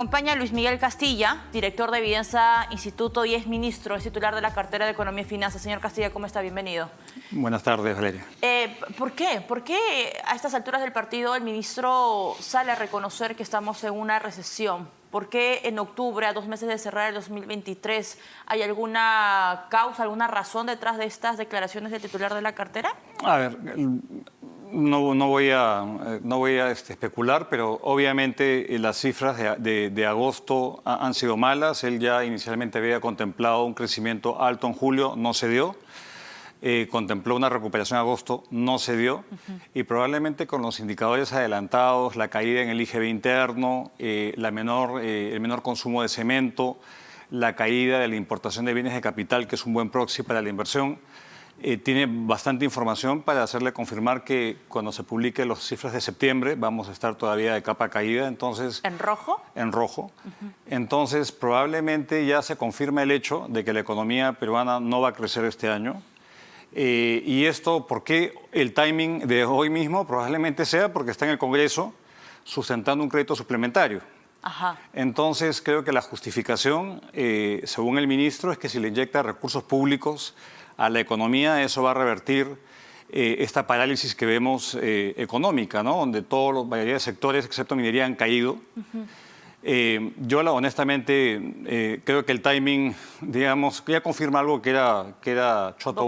Acompaña Luis Miguel Castilla, director de Evidenza Instituto y exministro, es titular de la cartera de Economía y Finanzas. Señor Castilla, ¿cómo está? Bienvenido. Buenas tardes, Valeria. ¿Por qué? ¿Por qué a estas alturas del partido el ministro sale a reconocer que estamos en una recesión? ¿Por qué en octubre, a 2 meses de cerrar el 2023, hay alguna causa, alguna razón detrás de estas declaraciones del titular de la cartera? A ver, no voy a especular, pero obviamente las cifras de agosto han sido malas. Él ya inicialmente había contemplado un crecimiento alto en julio, no se dio. Contempló una recuperación en agosto, no se dio. Y probablemente con los indicadores adelantados, la caída en el IGB interno, el menor consumo de cemento, la caída de la importación de bienes de capital, que es un buen proxy para la inversión, tiene bastante información para hacerle confirmar que cuando se publiquen las cifras de septiembre vamos a estar todavía de capa caída. Entonces, ¿En rojo? En rojo. Entonces, probablemente ya se confirma el hecho de que la economía peruana no va a crecer este año. Y esto, ¿por qué el timing de hoy mismo? Probablemente sea porque está en el Congreso sustentando un crédito suplementario. Ajá. Entonces, creo que la justificación, según el ministro, es que si le inyecta recursos públicos a la economía, eso va a revertir esta parálisis que vemos económica, ¿no? Donde la mayoría de sectores, excepto minería, han caído. Yo honestamente creo que el timing, digamos, ya confirma algo que era Choto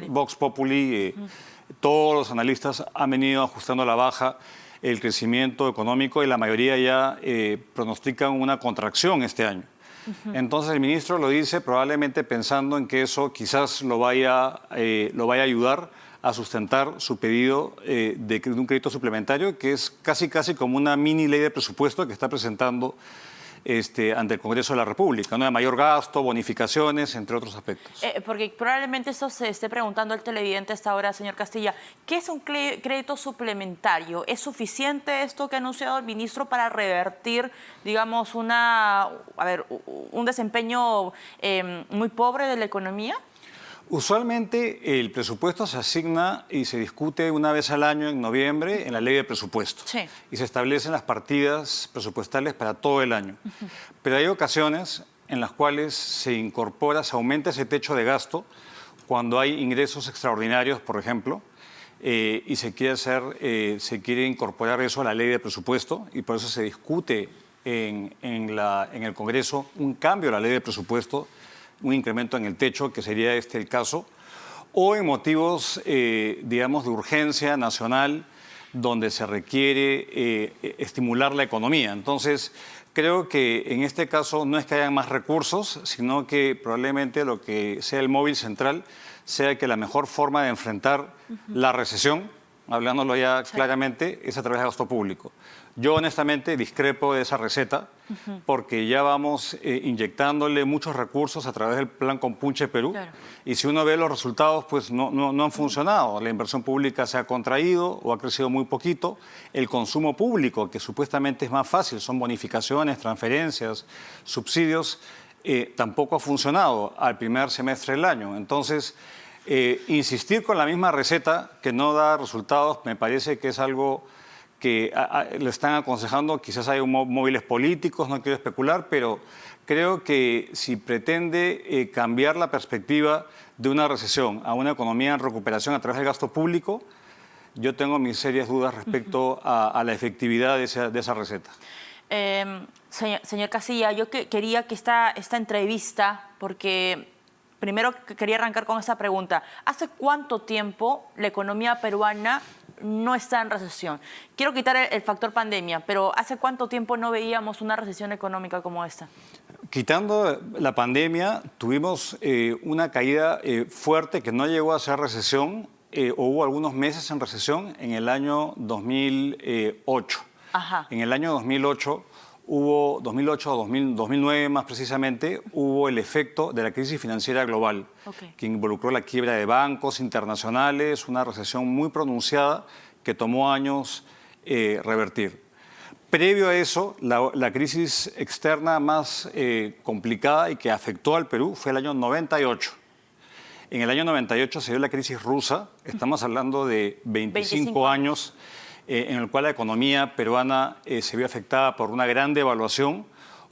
Vox Populi. Todos los analistas han venido ajustando a la baja el crecimiento económico y la mayoría ya pronostican una contracción este año. Entonces el ministro lo dice probablemente pensando en que eso quizás lo vaya a ayudar a sustentar su pedido de un crédito suplementario, que es casi como una mini ley de presupuesto que está presentando ante el Congreso de la República, ¿no? De mayor gasto, bonificaciones, entre otros aspectos. Porque probablemente esto se esté preguntando el televidente a esta hora, señor Castilla. ¿Qué es un crédito suplementario? ¿Es suficiente esto que ha anunciado el ministro para revertir, digamos, un desempeño muy pobre de la economía? Usualmente el presupuesto se asigna y se discute una vez al año en noviembre en la ley de presupuesto. Sí. Y se establecen las partidas presupuestales para todo el año. Pero hay ocasiones en las cuales se aumenta ese techo de gasto cuando hay ingresos extraordinarios, por ejemplo, y se quiere incorporar eso a la ley de presupuesto, y por eso se discute en el Congreso un cambio a la ley de presupuesto, un incremento en el techo, que sería el caso, o en motivos, digamos, de urgencia nacional, donde se requiere estimular la economía. Entonces, creo que en este caso no es que haya más recursos, sino que probablemente lo que sea el móvil central sea que la mejor forma de enfrentar la recesión, hablándolo ya claramente, es a través de gasto público. Yo honestamente discrepo de esa receta porque ya vamos inyectándole muchos recursos a través del Plan Compunche Perú. Claro. Y si uno ve los resultados, pues no han funcionado. La inversión pública se ha contraído o ha crecido muy poquito. El consumo público, que supuestamente es más fácil, son bonificaciones, transferencias, subsidios, tampoco ha funcionado al primer semestre del año. Entonces, insistir con la misma receta que no da resultados me parece que es algo que le están aconsejando. Quizás hay móviles políticos, no quiero especular, pero creo que si pretende cambiar la perspectiva de una recesión a una economía en recuperación a través del gasto público, yo tengo mis serias dudas respecto a la efectividad de esa receta. Señor Castilla, yo quería que esta entrevista, porque primero quería arrancar con esta pregunta. ¿Hace cuánto tiempo la economía peruana no está en recesión? Quiero quitar el factor pandemia, pero ¿hace cuánto tiempo no veíamos una recesión económica como esta? Quitando la pandemia, tuvimos una caída fuerte que no llegó a ser recesión, o hubo algunos meses en recesión en el año 2008. Ajá. En el año 2008 2009 más precisamente, hubo el efecto de la crisis financiera global, que involucró la quiebra de bancos internacionales, una recesión muy pronunciada que tomó años revertir. Previo a eso, la crisis externa más complicada y que afectó al Perú fue el año 98. En el año 98 se dio la crisis rusa, estamos hablando de 25 años, en el cual la economía peruana se vio afectada por una gran devaluación,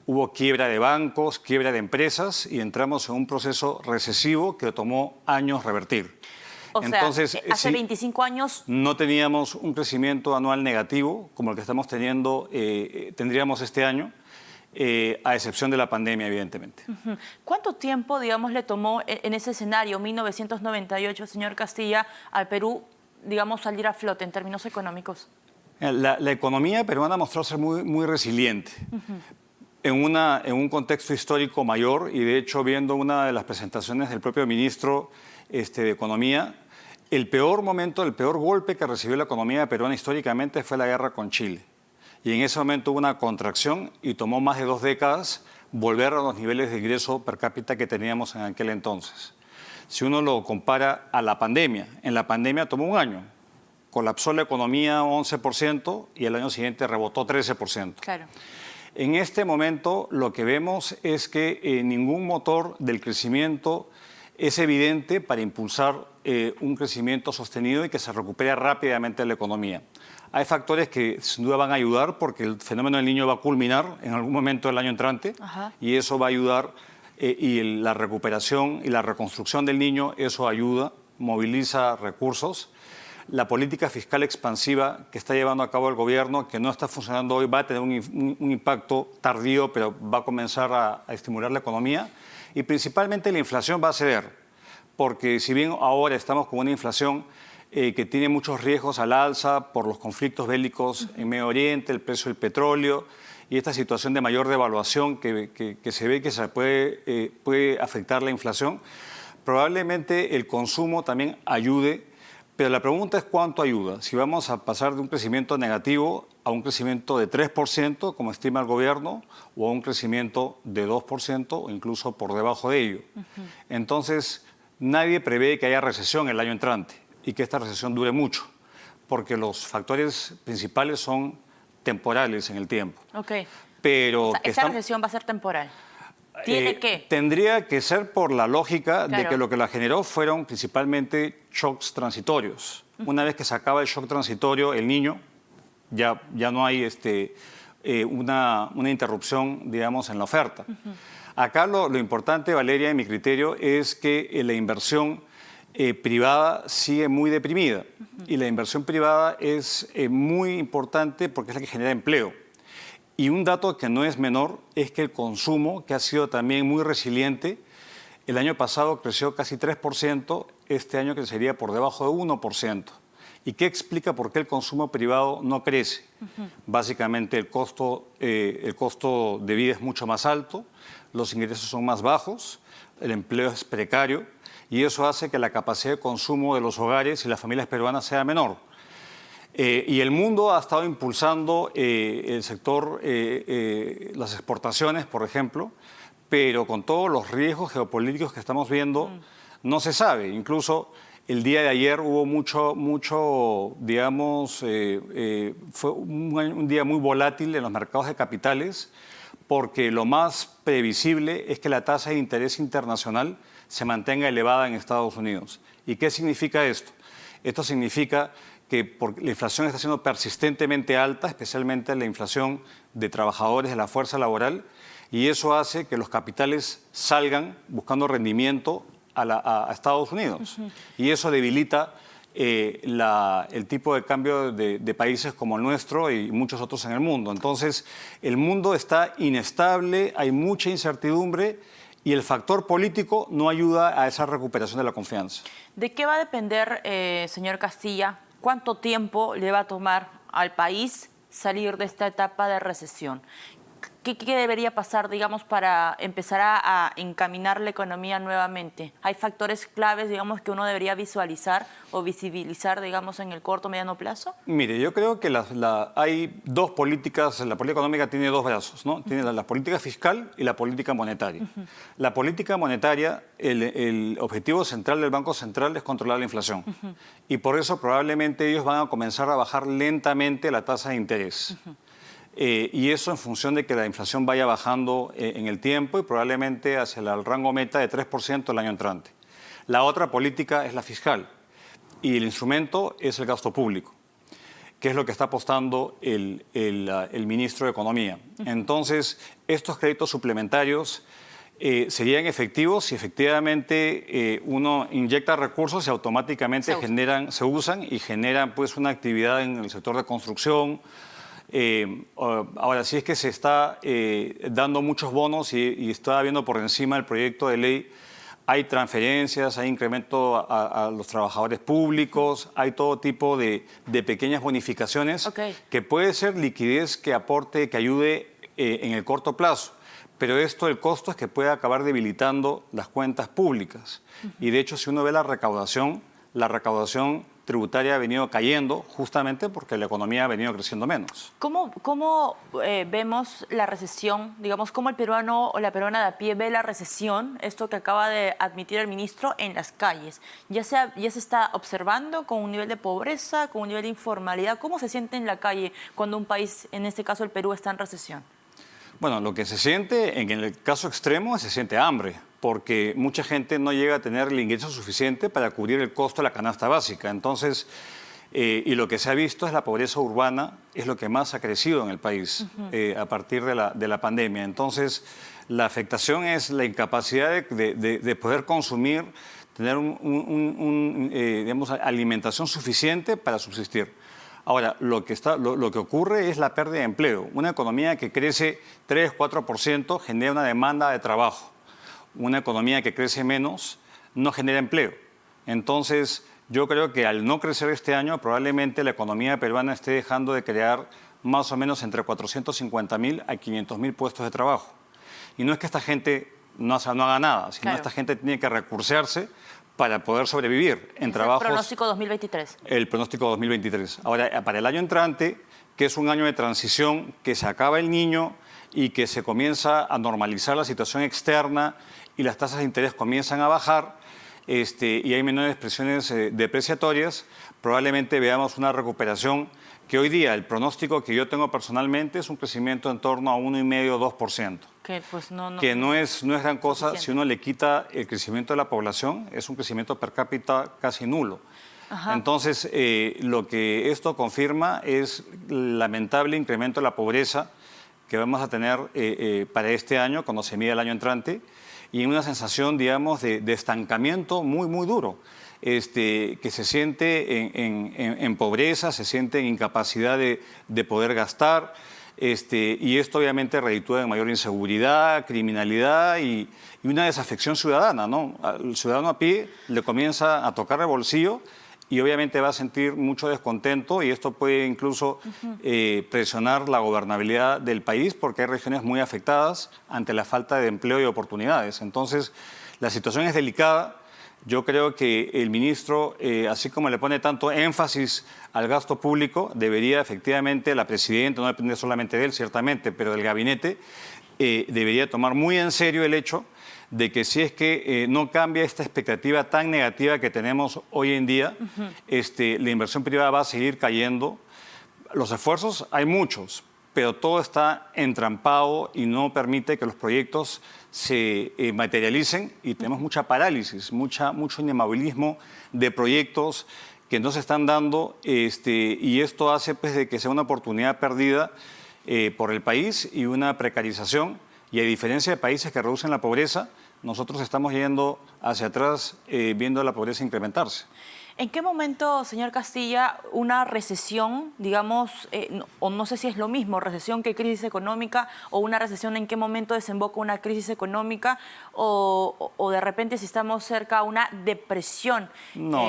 hubo quiebra de bancos, quiebra de empresas y entramos en un proceso recesivo que tomó años revertir. O Entonces, sea, hace 25 años... No teníamos un crecimiento anual negativo como el que estamos teniendo, tendríamos este año, a excepción de la pandemia, evidentemente. ¿Cuánto tiempo, digamos, le tomó en ese escenario, 1998, señor Castilla, al Perú, digamos, salir a flote en términos económicos? La economía peruana mostró ser muy resiliente. En un contexto histórico mayor, y de hecho viendo una de las presentaciones del propio ministro de Economía, el peor momento, el peor golpe que recibió la economía peruana históricamente fue la guerra con Chile. Y en ese momento hubo una contracción y tomó más de 2 décadas volver a los niveles de ingreso per cápita que teníamos en aquel entonces. Si uno lo compara a la pandemia, en la pandemia tomó un año. Colapsó la economía 11% y el año siguiente rebotó 13%. Claro. En este momento lo que vemos es que ningún motor del crecimiento es evidente para impulsar un crecimiento sostenido y que se recupere rápidamente la economía. Hay factores que sin duda van a ayudar porque el fenómeno del Niño va a culminar en algún momento del año entrante. Ajá. Y eso va a ayudar y la recuperación y la reconstrucción del Niño, eso ayuda, moviliza recursos. La política fiscal expansiva que está llevando a cabo el gobierno, que no está funcionando hoy, va a tener un impacto tardío, pero va a comenzar a estimular la economía. Y principalmente la inflación va a ceder, porque si bien ahora estamos con una inflación que tiene muchos riesgos al alza por los conflictos bélicos en Medio Oriente, el precio del petróleo y esta situación de mayor devaluación que se ve que se puede afectar la inflación, probablemente el consumo también ayude, pero la pregunta es cuánto ayuda. Si vamos a pasar de un crecimiento negativo a un crecimiento de 3%, como estima el gobierno, o a un crecimiento de 2% o incluso por debajo de ello. Entonces, nadie prevé que haya recesión el año entrante y que esta recesión dure mucho, porque los factores principales son temporales en el tiempo. Ok. Pero o sea, esta recesión va a ser temporal. ¿Tiene que? Tendría que ser por la lógica de Claro. que lo que la generó fueron principalmente shocks transitorios. Una vez que se acaba el shock transitorio, el Niño, ya no hay una interrupción, digamos, en la oferta. Acá lo importante, Valeria, en mi criterio, es que la inversión privada sigue muy deprimida. Y la inversión privada es muy importante porque es la que genera empleo. Y un dato que no es menor es que el consumo, que ha sido también muy resiliente, el año pasado creció casi 3%, este año crecería por debajo de 1%. ¿Y qué explica por qué el consumo privado no crece? Básicamente el costo de vida es mucho más alto, los ingresos son más bajos, el empleo es precario y eso hace que la capacidad de consumo de los hogares y las familias peruanas sea menor. Y el mundo ha estado impulsando el sector, las exportaciones, por ejemplo, pero con todos los riesgos geopolíticos que estamos viendo, no se sabe. Incluso el día de ayer hubo mucho digamos, fue un día muy volátil en los mercados de capitales, porque lo más previsible es que la tasa de interés internacional se mantenga elevada en Estados Unidos. ¿Y qué significa esto? Esto significa que la inflación está siendo persistentemente alta, especialmente la inflación de trabajadores de la fuerza laboral, y eso hace que los capitales salgan buscando rendimiento a Estados Unidos. Y eso debilita el tipo de cambio de países como el nuestro y muchos otros en el mundo. Entonces, el mundo está inestable, hay mucha incertidumbre y el factor político no ayuda a esa recuperación de la confianza. ¿De qué va a depender, señor Castilla, cuánto tiempo le va a tomar al país salir de esta etapa de recesión? ¿Qué debería pasar, digamos, para empezar a encaminar la economía nuevamente? ¿Hay factores claves, digamos, que uno debería visualizar o visibilizar, digamos, en el corto o mediano plazo? Mire, yo creo que hay dos políticas, la política económica tiene dos brazos, ¿no? Tiene la política fiscal y la política monetaria. La política monetaria, el objetivo central del Banco Central es controlar la inflación. Y por eso probablemente ellos van a comenzar a bajar lentamente la tasa de interés. Y eso en función de que la inflación vaya bajando en el tiempo y probablemente hacia el rango meta de 3% el año entrante. La otra política es la fiscal y el instrumento es el gasto público. que es lo que está apostando el ministro de Economía. Entonces, estos créditos suplementarios serían efectivos si efectivamente uno inyecta recursos y automáticamente se usan y generan pues una actividad en el sector de construcción. Ahora, si es que se está dando muchos bonos y está viendo por encima el proyecto de ley, hay transferencias, hay incremento a los trabajadores públicos, hay todo tipo de pequeñas bonificaciones que puede ser liquidez que aporte, que ayude en el corto plazo. Pero el costo es que puede acabar debilitando las cuentas públicas. Y de hecho, si uno ve la recaudación tributaria ha venido cayendo justamente porque la economía ha venido creciendo menos. ¿Cómo vemos la recesión? Digamos, ¿cómo el peruano o la peruana de a pie ve la recesión, esto que acaba de admitir el ministro, en las calles? ¿Ya se está observando con un nivel de pobreza, con un nivel de informalidad? ¿Cómo se siente en la calle cuando un país, en este caso el Perú, está en recesión? Bueno, lo que se siente, en el caso extremo, se siente hambre, porque mucha gente no llega a tener el ingreso suficiente para cubrir el costo de la canasta básica. Entonces, y lo que se ha visto es la pobreza urbana, es lo que más ha crecido en el país a partir de la pandemia. Entonces, la afectación es la incapacidad de poder consumir, tener digamos, alimentación suficiente para subsistir. Ahora, lo que ocurre es la pérdida de empleo. Una economía que crece 3, 4% genera una demanda de trabajo. Una economía que crece menos no genera empleo. Entonces, yo creo que al no crecer este año, probablemente la economía peruana esté dejando de crear más o menos entre 450.000 a 500.000 puestos de trabajo. Y no es que esta gente no haga nada, sino esta gente tiene que recursearse para poder sobrevivir en trabajos. ¿El pronóstico 2023? El pronóstico 2023. Ahora, para el año entrante, que es un año de transición, que se acaba el Niño y que se comienza a normalizar la situación externa y las tasas de interés comienzan a bajar y hay menores presiones depreciatorias, probablemente veamos una recuperación que hoy día el pronóstico que yo tengo personalmente es un crecimiento en torno a 1,5–2%. Que no es gran cosa si uno le quita el crecimiento de la población, es un crecimiento per cápita casi nulo. Entonces, lo que esto confirma es el lamentable incremento de la pobreza que vamos a tener para este año, cuando se mide el año entrante, y una sensación, digamos, de estancamiento muy, muy duro. Que se siente en pobreza, se siente en incapacidad de poder gastar, y esto obviamente reditúa en mayor inseguridad, criminalidad y una desafección ciudadana, ¿no? Al ciudadano a pie le comienza a tocar el bolsillo y obviamente va a sentir mucho descontento y esto puede incluso presionar la gobernabilidad del país porque hay regiones muy afectadas ante la falta de empleo y oportunidades. Entonces, la situación es delicada. Yo creo que el ministro, así como le pone tanto énfasis al gasto público, debería efectivamente, la presidenta, no depende solamente de él, ciertamente, pero del gabinete, debería tomar muy en serio el hecho de que si es que no cambia esta expectativa tan negativa que tenemos hoy en día, la inversión privada va a seguir cayendo. Los esfuerzos hay muchos, pero todo está entrampado y no permite que los proyectos se materialicen y tenemos mucha parálisis, mucho inmovilismo de proyectos que no se están dando y esto hace pues, de que sea una oportunidad perdida por el país y una precarización. Y a diferencia de países que reducen la pobreza, nosotros estamos yendo hacia atrás viendo la pobreza incrementarse. ¿En qué momento, señor Castilla, una recesión, digamos, o no sé si es lo mismo, recesión que crisis económica, o una recesión, en qué momento desemboca una crisis económica, o de repente si estamos cerca a una depresión? No.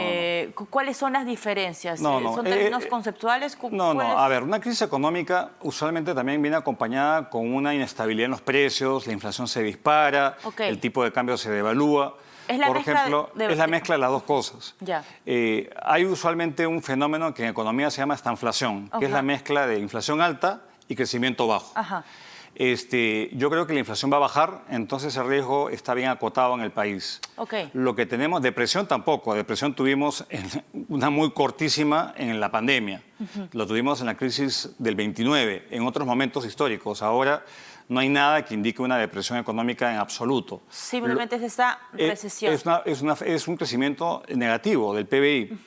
¿Cuáles son las diferencias? ¿Son términos conceptuales? No. A ver, una crisis económica usualmente también viene acompañada con una inestabilidad en los precios, la inflación se dispara, el tipo de cambio se devalúa. Por ejemplo, es la mezcla de las dos cosas. Ya. Hay usualmente un fenómeno que en economía se llama estanflación, que es la mezcla de inflación alta y crecimiento bajo. Yo creo que la inflación va a bajar, entonces el riesgo está bien acotado en el país. Lo que tenemos, depresión tampoco. Depresión tuvimos una muy cortísima en la pandemia. Lo tuvimos en la crisis del 29, en otros momentos históricos. Ahora no hay nada que indique una depresión económica en absoluto. Simplemente es esta recesión. Es un crecimiento negativo del PBI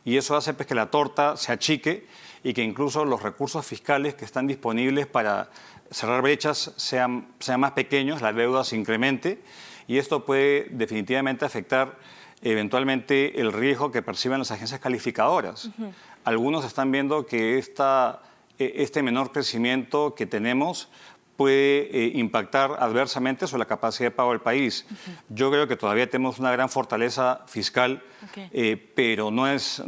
y eso hace pues, que la torta se achique y que incluso los recursos fiscales que están disponibles para cerrar brechas sean más pequeños, la deuda se incremente y esto puede definitivamente afectar eventualmente el riesgo que perciben las agencias calificadoras. Algunos están viendo que este menor crecimiento que tenemos puede impactar adversamente sobre la capacidad de pago del país. Yo creo que todavía tenemos una gran fortaleza fiscal, pero no es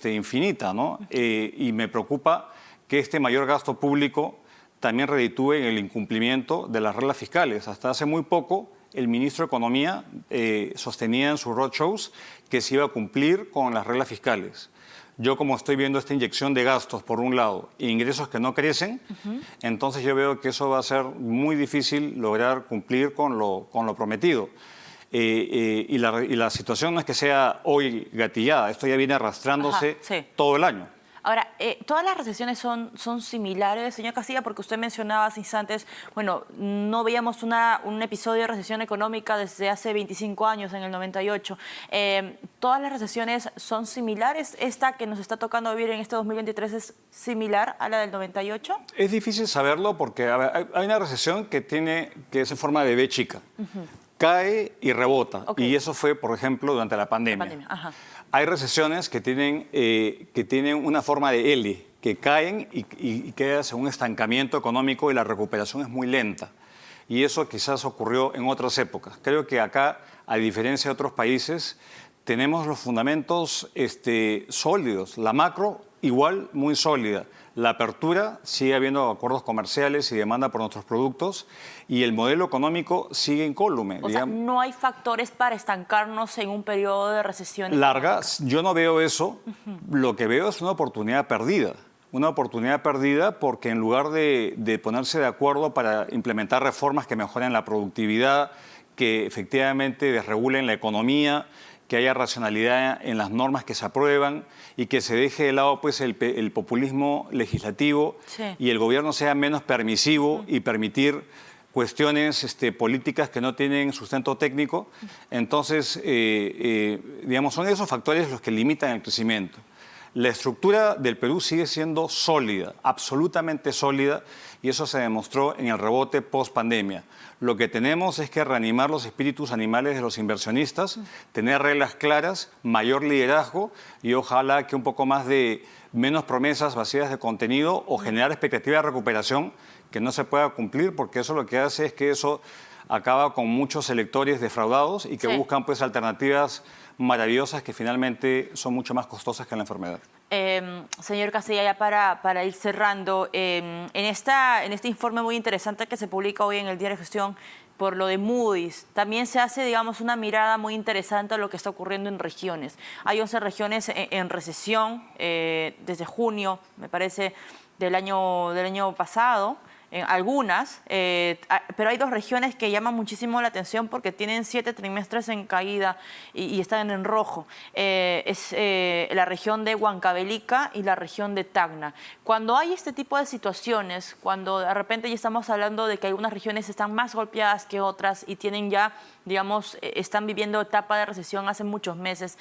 infinita, ¿no? Y me preocupa que este mayor gasto público también reditúe en el incumplimiento de las reglas fiscales. Hasta hace muy poco, el ministro de Economía sostenía en sus roadshows que se iba a cumplir con las reglas fiscales. Yo como estoy viendo esta inyección de gastos por un lado e ingresos que no crecen, entonces yo veo que eso va a ser muy difícil lograr cumplir con lo prometido. Y la situación no es que sea hoy gatillada, esto ya viene arrastrándose todo el año. Ahora, ¿todas las recesiones son similares, señor Castilla? Porque usted mencionaba hace instantes, bueno, no veíamos un episodio de recesión económica desde hace 25 años, en el 98. ¿Todas las recesiones son similares? ¿Esta que nos está tocando vivir en este 2023 es similar a la del 98? Es difícil saberlo porque hay una recesión que es en forma de B chica. Cae y rebota. Y eso fue, por ejemplo, durante la pandemia. Hay recesiones que tienen una forma de L, que caen y quedas en un estancamiento económico y la recuperación es muy lenta. Y eso quizás ocurrió en otras épocas. Creo que acá, a diferencia de otros países, tenemos los fundamentos sólidos. La macro, igual, muy sólida. La apertura, sigue habiendo acuerdos comerciales y demanda por nuestros productos y el modelo económico sigue incólume. O sea, no hay factores para estancarnos en un periodo de recesión larga. Yo no veo eso. Lo que veo es una oportunidad perdida. Una oportunidad perdida porque en lugar de ponerse de acuerdo para implementar reformas que mejoren la productividad, que efectivamente desregulen la economía, que haya racionalidad en las normas que se aprueban y que se deje de lado pues, el populismo legislativo y el gobierno sea menos permisivo y permitir cuestiones políticas que no tienen sustento técnico. Entonces, digamos, son esos factores los que limitan el crecimiento. La estructura del Perú sigue siendo sólida, absolutamente sólida, y eso se demostró en el rebote post-pandemia. Lo que tenemos es que reanimar los espíritus animales de los inversionistas, tener reglas claras, mayor liderazgo y ojalá que un poco más de menos promesas vacías de contenido o generar expectativa de recuperación que no se pueda cumplir, porque eso lo que hace es que eso acaba con muchos electores defraudados y que buscan pues alternativas maravillosas que finalmente son mucho más costosas que la enfermedad. Señor Castilla, ya para ir cerrando, en este informe muy interesante que se publica hoy en el Diario de Gestión por lo de Moody's, también se hace, digamos, una mirada muy interesante a lo que está ocurriendo en regiones. Hay 11 regiones en recesión desde junio, me parece, del año pasado. Algunas, pero hay 2 regiones que llaman muchísimo la atención porque tienen 7 trimestres en caída y están en rojo. Es la región de Huancavelica y la región de Tacna. Cuando hay este tipo de situaciones, cuando de repente ya estamos hablando de que algunas regiones están más golpeadas que otras y tienen ya, digamos, están viviendo etapa de recesión hace muchos meses,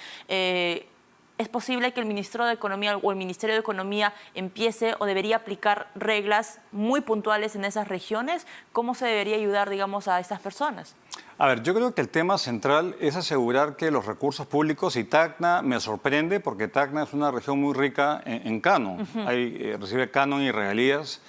¿es posible que el ministro de Economía o el Ministerio de Economía empiece o debería aplicar reglas muy puntuales en esas regiones? ¿Cómo se debería ayudar, digamos, a estas personas? A ver, yo creo que el tema central es asegurar que los recursos públicos, y Tacna me sorprende porque Tacna es una región muy rica en canon, recibe canon y regalías,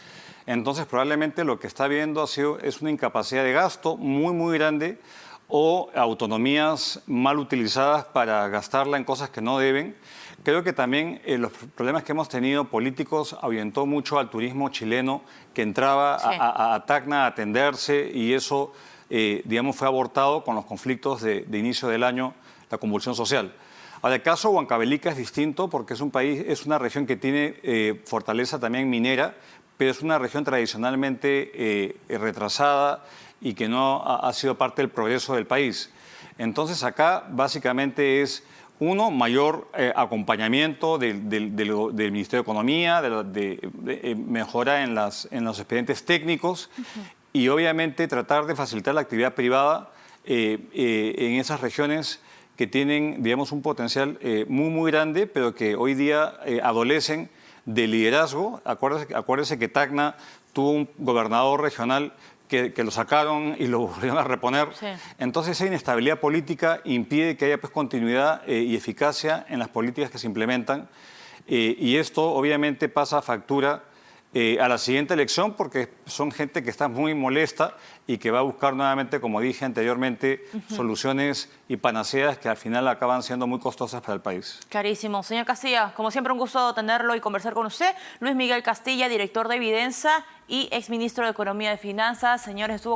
entonces probablemente lo que está viendo es una incapacidad de gasto muy grande o autonomías mal utilizadas para gastarla en cosas que no deben. Creo que también los problemas que hemos tenido políticos ahuyentó mucho al turismo chileno que entraba a Tacna a atenderse y eso, digamos, fue abortado con los conflictos de inicio del año, la convulsión social. Ahora, el caso de Huancavelica es distinto porque es una región que tiene fortaleza también minera, pero es una región tradicionalmente retrasada y que no ha sido parte del progreso del país. Entonces acá básicamente es uno, mayor acompañamiento del Ministerio de Economía, mejora en los expedientes técnicos y obviamente tratar de facilitar la actividad privada en esas regiones que tienen, digamos, un potencial muy grande, pero que hoy día adolecen de liderazgo. Acuérdese que Tacna tuvo un gobernador regional que lo sacaron y lo volvieron a reponer. Sí. Entonces esa inestabilidad política impide que haya pues, continuidad y eficacia en las políticas que se implementan. Y esto obviamente pasa factura a la siguiente elección porque son gente que está muy molesta y que va a buscar nuevamente, como dije anteriormente, soluciones y panaceas que al final acaban siendo muy costosas para el país. Clarísimo. Señor Castilla, como siempre un gusto tenerlo y conversar con usted. Luis Miguel Castilla, director de Evidenza y exministro de Economía y Finanzas. Señores, estuvo